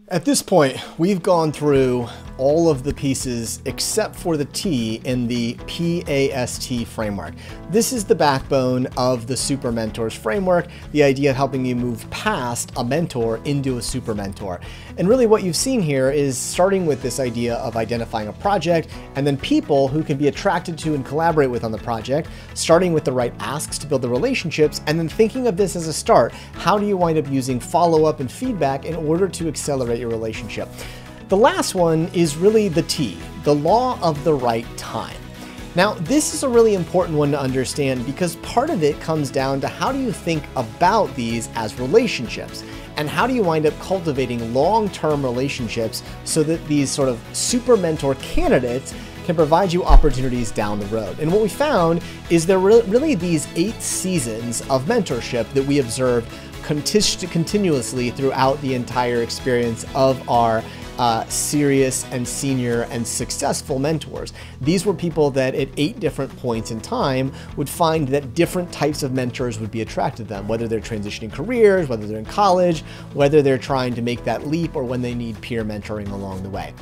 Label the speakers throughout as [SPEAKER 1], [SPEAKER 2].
[SPEAKER 1] At this point, we've gone through all of the pieces except for the T in the PAST framework. This is the backbone of the Super Mentors framework, the idea of helping you move past a mentor into a super mentor. And really what you've seen here is starting with this idea of identifying a project and then people who can be attracted to and collaborate with on the project, starting with the right asks to build the relationships, and then thinking of this as a start. How do you wind up using follow-up and feedback in order to accelerate your relationship? The last one is really the T, the law of the right time. Now, this is a really important one to understand because part of it comes down to how do you think about these as relationships, and how do you wind up cultivating long-term relationships so that these sort of super mentor candidates can provide you opportunities down the road. And what we found is there were really these 8 seasons of mentorship that we observed continuously throughout the entire experience of our serious and senior and successful mentors. These were people that at 8 different points in time would find that different types of mentors would be attracted to them, whether they're transitioning careers, whether they're in college, whether they're trying to make that leap, or when they need peer mentoring along the way.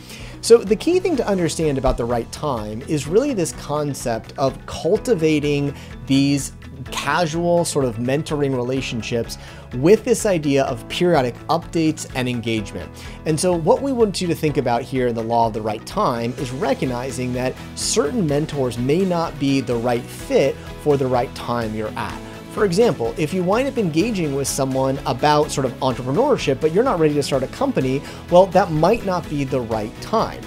[SPEAKER 1] So the key thing to understand about the right time is really this concept of cultivating these casual sort of mentoring relationships with this idea of periodic updates and engagement. And so what we want you to think about here in the law of the right time is recognizing that certain mentors may not be the right fit for the right time you're at. For example, if you wind up engaging with someone about sort of entrepreneurship, but you're not ready to start a company, well, that might not be the right time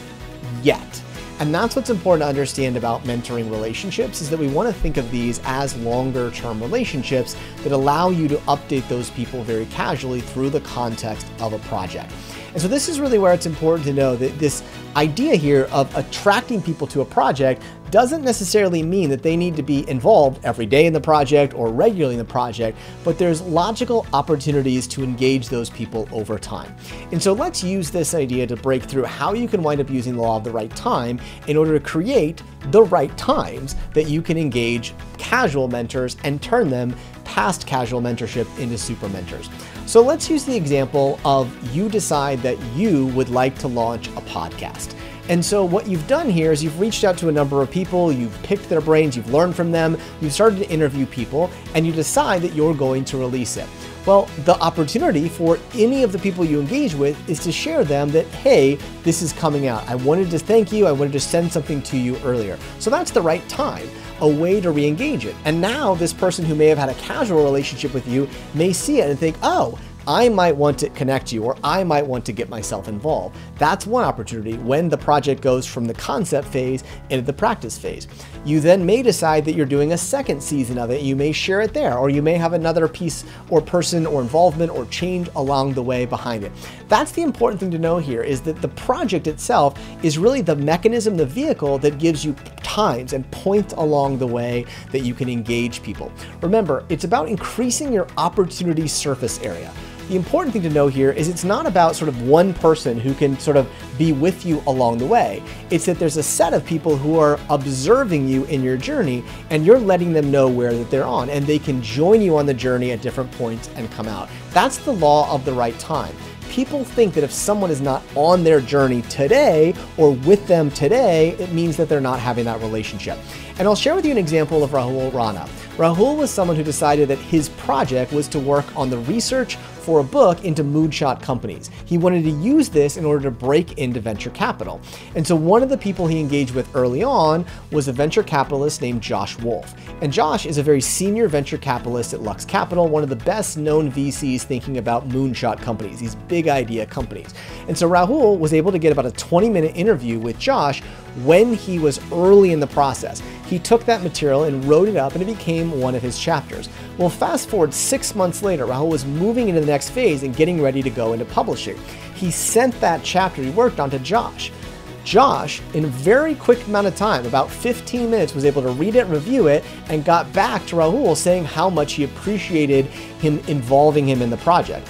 [SPEAKER 1] yet. And that's what's important to understand about mentoring relationships, is that we want to think of these as longer term relationships that allow you to update those people very casually through the context of a project. And so this is really where it's important to know that this idea here of attracting people to a project doesn't necessarily mean that they need to be involved every day in the project or regularly in the project, but there's logical opportunities to engage those people over time. And so let's use this idea to break through how you can wind up using the law of the right time in order to create the right times that you can engage casual mentors and turn them past casual mentorship into super mentors. So let's use the example of you decide that you would like to launch a podcast. And so what you've done here is you've reached out to a number of people, you've picked their brains, you've learned from them, you've started to interview people, and you decide that you're going to release it. Well, the opportunity for any of the people you engage with is to share them that, hey, this is coming out. I wanted to thank you. I wanted to send something to you earlier. So that's the right time, a way to re-engage it. And now this person who may have had a casual relationship with you may see it and think, oh, I might want to connect you, or I might want to get myself involved. That's one opportunity when the project goes from the concept phase into the practice phase. You then may decide that you're doing a second season of it. You may share it there, or you may have another piece or person or involvement or change along the way behind it. That's the important thing to know here, is that the project itself is really the mechanism, the vehicle that gives you times and points along the way that you can engage people. Remember, it's about increasing your opportunity surface area. The important thing to know here is it's not about sort of one person who can sort of be with you along the way. It's that there's a set of people who are observing you in your journey, and you're letting them know where that they're on, and they can join you on the journey at different points and come out. That's the law of the right time. People think that if someone is not on their journey today or with them today, it means that they're not having that relationship. And I'll share with you an example of Rahul Rana. Rahul was someone who decided that his project was to work on the research for a book into moonshot companies. He wanted to use this in order to break into venture capital. And so one of the people he engaged with early on was a venture capitalist named Josh Wolf. And Josh is a very senior venture capitalist at Lux Capital, one of the best known VCs thinking about moonshot companies, these big idea companies. And so Rahul was able to get about a 20-minute interview with Josh when he was early in the process. He took that material and wrote it up, and it became one of his chapters. Well, fast forward 6 months later, Rahul was moving into the next phase and getting ready to go into publishing. He sent that chapter he worked on to Josh. Josh, in a very quick amount of time, about 15 minutes, was able to read it, review it, and got back to Rahul saying how much he appreciated him involving him in the project.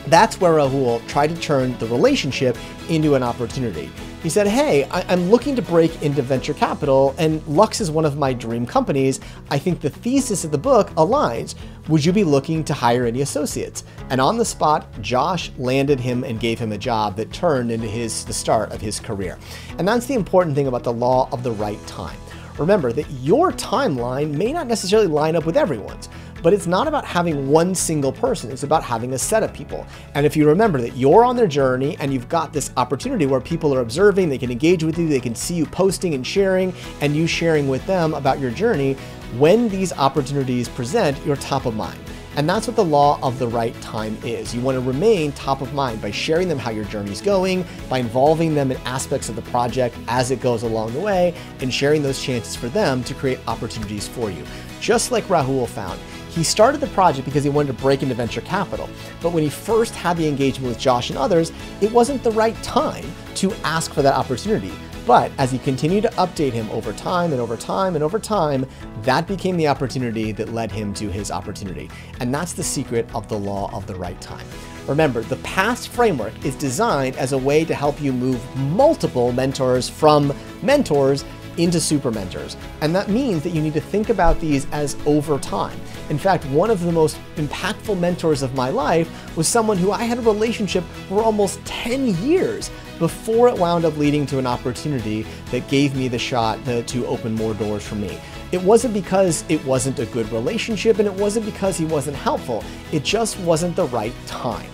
[SPEAKER 1] That's where Rahul tried to turn the relationship into an opportunity. He said, hey, I'm looking to break into venture capital, and Lux is one of my dream companies. I think the thesis of the book aligns. Would you be looking to hire any associates? And on the spot, Josh landed him and gave him a job that turned into the start of his career. And that's the important thing about the law of the right time. Remember that your timeline may not necessarily line up with everyone's, but it's not about having one single person. It's about having a set of people. And if you remember that you're on their journey and you've got this opportunity where people are observing, they can engage with you, they can see you posting and sharing, and you sharing with them about your journey, when these opportunities present, you're top of mind. And that's what the law of the right time is. You want to remain top of mind by sharing them how your journey's going, by involving them in aspects of the project as it goes along the way, and sharing those chances for them to create opportunities for you. Just like Rahul found. He started the project because he wanted to break into venture capital. But when he first had the engagement with Josh and others, it wasn't the right time to ask for that opportunity. But as he continued to update him over time and over time and over time, that became the opportunity that led him to his opportunity. And that's the secret of the law of the right time. Remember, the past framework is designed as a way to help you move multiple mentors from mentors into super mentors. And that means that you need to think about these as over time. In fact, one of the most impactful mentors of my life was someone who I had a relationship for almost 10 years before it wound up leading to an opportunity that gave me the shot to open more doors for me. It wasn't because it wasn't a good relationship, and it wasn't because he wasn't helpful. It just wasn't the right time.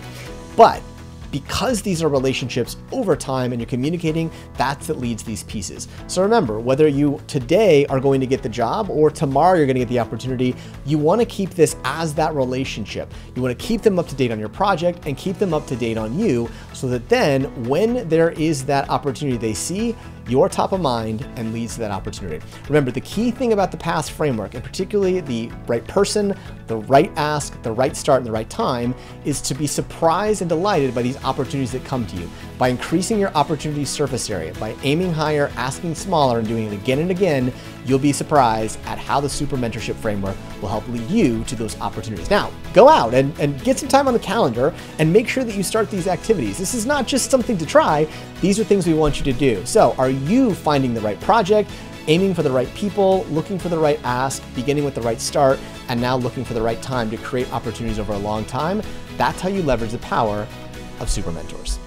[SPEAKER 1] But because these are relationships over time and you're communicating, that's what leads these pieces. So remember, whether you today are going to get the job or tomorrow you're going to get the opportunity, you want to keep this as that relationship. You want to keep them up to date on your project and keep them up to date on you, so that then when there is that opportunity they see, you're top of mind and leads to that opportunity. Remember, the key thing about the past framework, and particularly the right person, the right ask, the right start, and the right time, is to be surprised and delighted by these opportunities that come to you. By increasing your opportunity surface area, by aiming higher, asking smaller, and doing it again and again, you'll be surprised at how the Super Mentorship Framework will help lead you to those opportunities. Now, go out and get some time on the calendar and make sure that you start these activities. This is not just something to try. These are things we want you to do. So are you finding the right project, aiming for the right people, looking for the right ask, beginning with the right start, and now looking for the right time to create opportunities over a long time? That's how you leverage the power of Super Mentors.